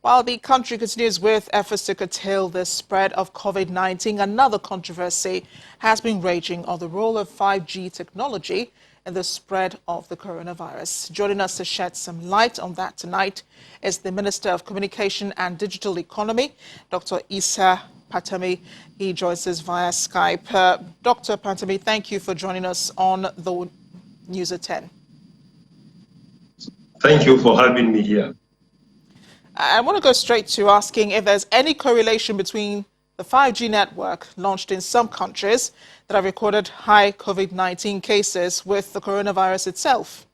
While the country continues with efforts to curtail the spread of COVID-19, another controversy has been raging on the role of 5G technology in the spread of the coronavirus. Joining us to shed some light on that tonight is the Minister of Communication and Digital Economy, Dr. Pantami. He joins us via Skype. Dr. Pantami, thank you for joining us on the News at 10. Thank you for having me here. I want to go straight to asking if there's any correlation between the 5G network launched in some countries that have recorded high COVID-19 cases with the coronavirus itself.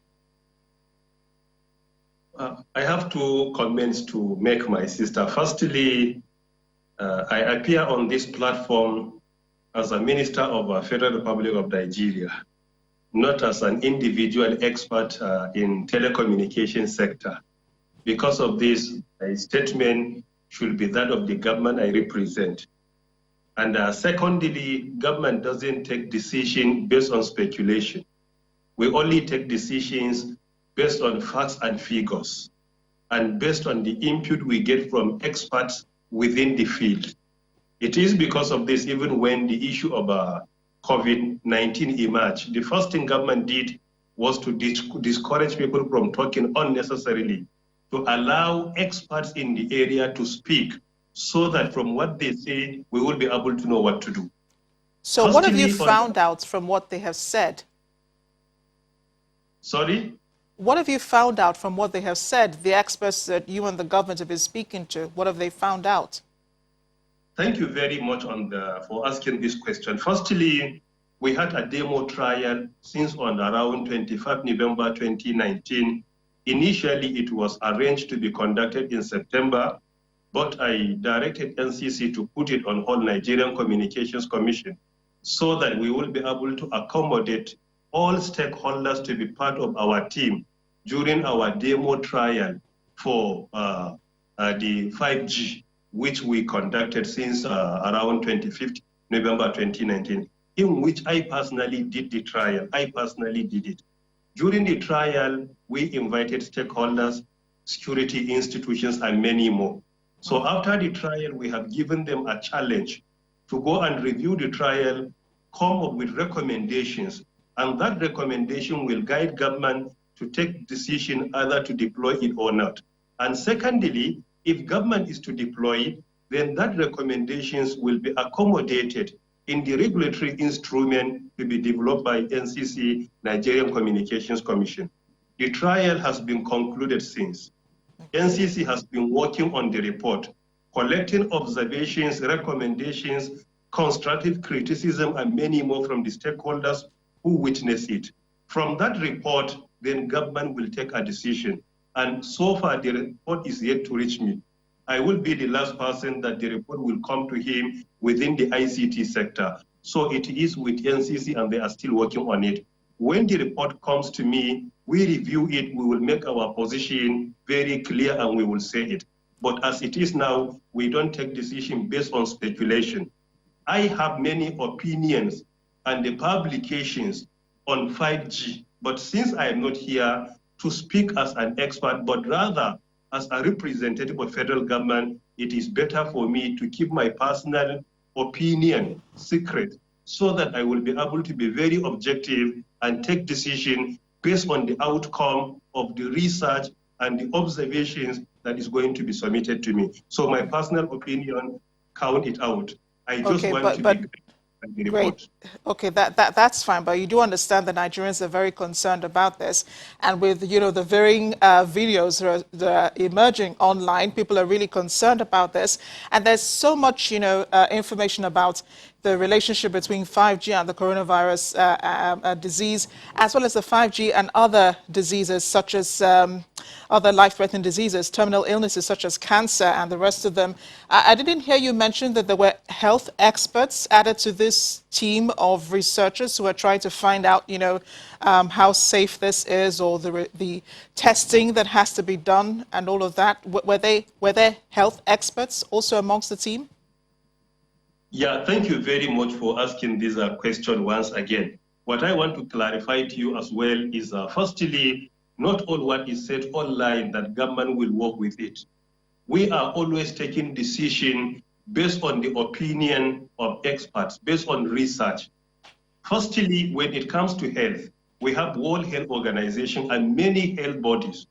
I have two comments to make, my sister. Firstly, I appear on this platform as a minister of the Federal Republic of Nigeria, not as an individual expert in telecommunication sector. Because of this, my statement should be that of the government I represent. And secondly, government doesn't take decisions based on speculation. We only take decisions based on facts and figures, and based on the input we get from experts within the field. It is because of this, even when the issue of COVID-19 emerged, the first thing government did was to discourage people from talking unnecessarily, to allow experts in the area to speak, so that from what they say, we will be able to know what to do. So what have you found out from what they have said? Sorry? What have you found out from what they have said, the experts that you and the government have been speaking to? What have they found out? Thank you very much for asking this question. Firstly, we had a demo trial since on around 25 November 2019. Initially, it was arranged to be conducted in September, but I directed NCC to put it on hold, Nigerian Communications Commission, so that we will be able to accommodate all stakeholders to be part of our team during our demo trial for the 5G, which we conducted since around 25th November 2019, in which I personally did the trial. I personally did it. During the trial, we invited stakeholders, security institutions, and many more. So after the trial, we have given them a challenge to go and review the trial, come up with recommendations, and that recommendation will guide government to take decision either to deploy it or not. And secondly, if government is to deploy it, then that recommendations will be accommodated in the regulatory instrument to be developed by NCC, Nigerian Communications Commission. The trial has been concluded since. NCC has been working on the report, collecting observations, recommendations, constructive criticism, and many more from the stakeholders who witness it. From that report, then government will take a decision. And so far, the report is yet to reach me. I will be the last person that the report will come to him within the ICT sector. So it is with NCC, and they are still working on it. When the report comes to me, we review it, we will make our position very clear, and we will say it. But as it is now, we don't take decision based on speculation. I have many opinions and the publications on 5G, but since I am not here to speak as an expert, but rather as a representative of federal government, it is better for me to keep my personal opinion secret, so that I will be able to be very objective and take decision based on the outcome of the research and the observations that is going to be submitted to me. So my personal opinion, count it out. I just want to be the report. Great. Okay, that's fine, but you do understand that Nigerians are very concerned about this, and with the varying videos that are emerging online, people are really concerned about this, and there's so much information about the relationship between 5G and the coronavirus disease, as well as the 5G and other diseases such as other life-threatening diseases, terminal illnesses such as cancer and the rest of them. I didn't hear you mention that there were health experts added to this team of researchers who are trying to find out, how safe this is, or the testing that has to be done and all of that. Were there health experts also amongst the team? Yeah, thank you very much for asking this question once again. What I want to clarify to you as well is, firstly, not all what is said online that government will work with it. we are always taking decision based on the opinion of experts, based on research. Firstly, when it comes to health, we have World Health Organization and many health bodies.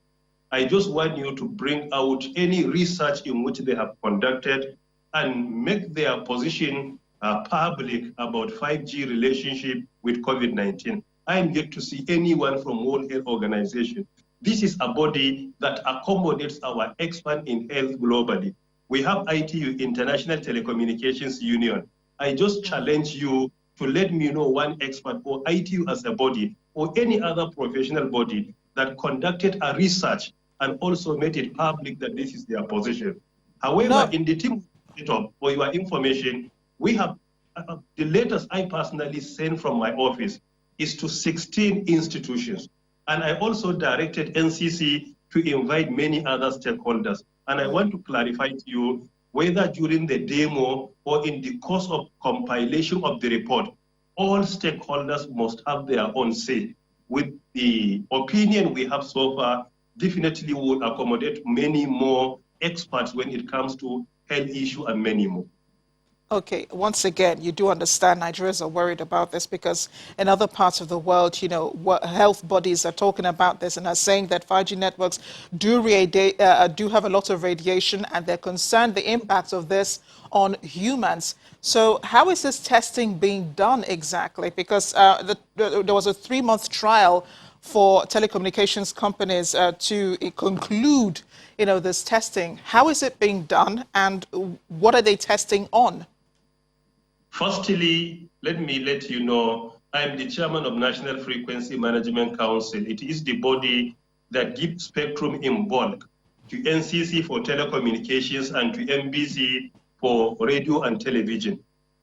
I just want you to bring out any research in which they have conducted and make their position public about 5G relationship with COVID-19. I am yet to see anyone from World Health Organization. This is a body that accommodates our experts in health globally. We have ITU, International Telecommunications Union. I just challenge you to let me know one expert or ITU as a body or any other professional body that conducted a research and also made it public that this is their position. However, in the team setup, for your information, we have the latest I personally sent from my office is to 16 institutions. And I also directed NCC to invite many other stakeholders. And I want to clarify to you whether during the demo or in the course of compilation of the report, all stakeholders must have their own say. With the opinion we have so far, definitely will accommodate many more experts when it comes to health issue and many more. Okay, once again, you do understand Nigerians are worried about this because in other parts of the world, you know, health bodies are talking about this and are saying that 5G networks do have a lot of radiation and they're concerned the impact of this on humans. So how is this testing being done exactly? Because there was a 3-month trial for telecommunications companies to conclude, you know, this testing. How is it being done and what are they testing on? Firstly, let me let you know, I'm the chairman of National Frequency Management Council. It is the body that gives spectrum in bulk to NCC for telecommunications and to MBC for radio and television.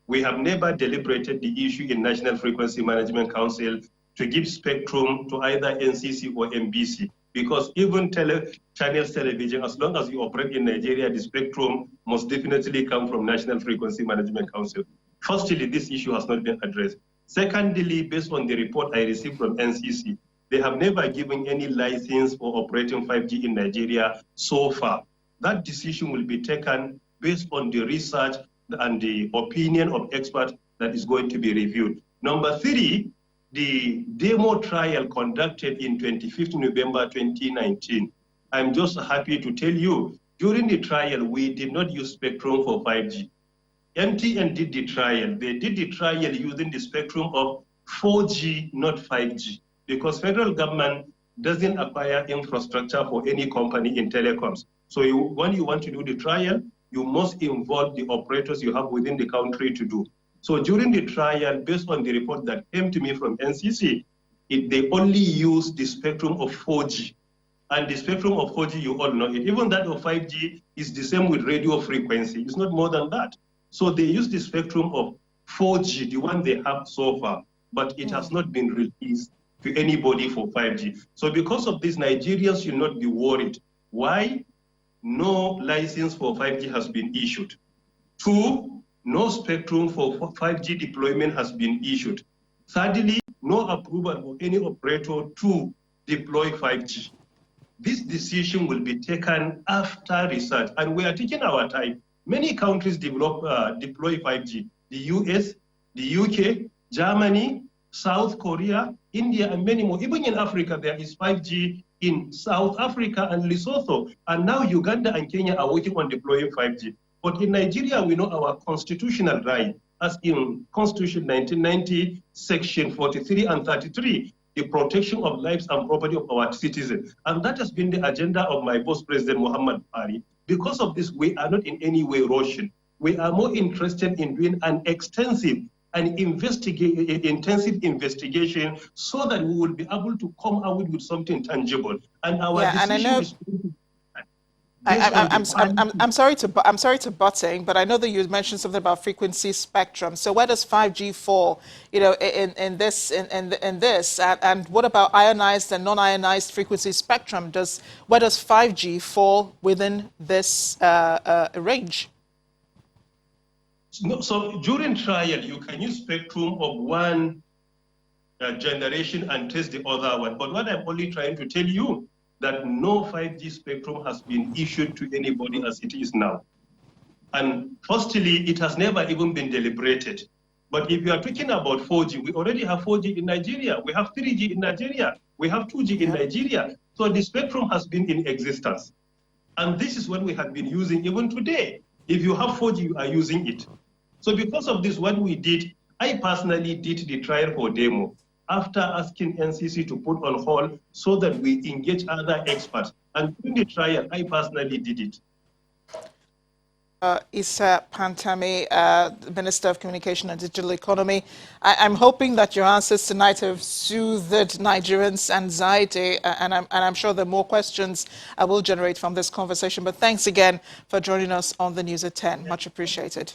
We have never deliberated the issue in National Frequency Management Council to give spectrum to either NCC or MBC, because even channels television, as long as you operate in Nigeria, the spectrum must definitely come from National Frequency Management Council. Firstly, this issue has not been addressed. Secondly, based on the report I received from NCC, they have never given any license for operating 5G in Nigeria so far. That decision will be taken based on the research and the opinion of experts that is going to be reviewed. Number 3, the demo trial conducted in 25th November 2019. I'm just happy to tell you, during the trial, we did not use spectrum for 5G. MTN did the trial. They did the trial using the spectrum of 4G, not 5G, because federal government doesn't acquire infrastructure for any company in telecoms. So when you want to do the trial, you must involve the operators you have within the country to do. So during the trial, based on the report that came to me from NCC, they only use the spectrum of 4G. And the spectrum of 4G, you all know it. Even that of 5G is the same with radio frequency. It's not more than that. So they use the spectrum of 4G, the one they have so far, but it has not been released to anybody for 5G. So because of this, Nigerians should not be worried. Why? No license for 5G has been issued. 2, no spectrum for 5G deployment has been issued. Thirdly, no approval for any operator to deploy 5G. This decision will be taken after research, and we are taking our time. Many countries deploy 5G. The US, the UK, Germany, South Korea, India, and many more. Even in Africa, there is 5G in South Africa and Lesotho. And now Uganda and Kenya are working on deploying 5G. But in Nigeria, we know our constitutional right, as in Constitution 1990, Section 43 and 33, the protection of lives and property of our citizens. And that has been the agenda of my boss, President Muhammad Buhari. Because of this, we are not in any way rushing. We are more interested in doing an extensive and intensive investigation so that we will be able to come out with something tangible. And our decision is. I'm sorry to butt in, but I know that you mentioned something about frequency spectrum. So where does 5G fall, you know, in this, and what about ionized and non-ionized frequency spectrum? Where does 5G fall within this range? So during trial, you can use spectrum of one generation and test the other one. But what I'm only trying to tell you, that no 5G spectrum has been issued to anybody as it is now. And firstly, it has never even been deliberated. But if you are talking about 4G, we already have 4G in Nigeria. We have 3G in Nigeria. We have 2G in Nigeria. So the spectrum has been in existence. And this is what we have been using even today. If you have 4G, you are using it. So because of this, what we did, I personally did the trial for demo after asking NCC to put on hold so that we engage other experts. And during the trial, I personally did it. Issa Pantami, Minister of Communication and Digital Economy. I'm hoping that your answers tonight have soothed Nigerians' anxiety, and I'm sure there are more questions I will generate from this conversation. But thanks again for joining us on the News at 10. Much appreciated.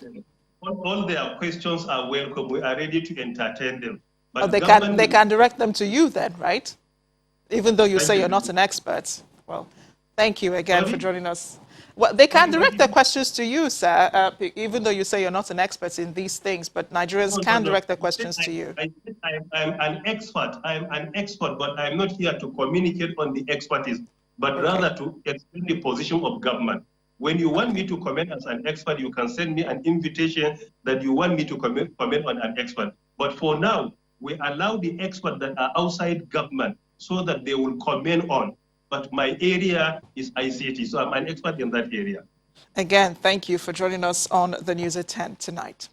All their questions are welcome. We are ready to entertain them. But they can direct them to you then, right? Even though you say you're not an expert. Well, thank you again for joining us. Well, they can direct their questions to you, sir, even though you say you're not an expert in these things, but Nigerians can direct their questions to you. I'm an expert. I'm an expert, but I'm not here to communicate on the expertise, but rather to explain the position of government. When you want me to comment as an expert, you can send me an invitation that you want me to comment on an expert. But for now, we allow the experts that are outside government so that they will comment on. But my area is ICT, so I'm an expert in that area. Again, thank you for joining us on the News at 10 tonight.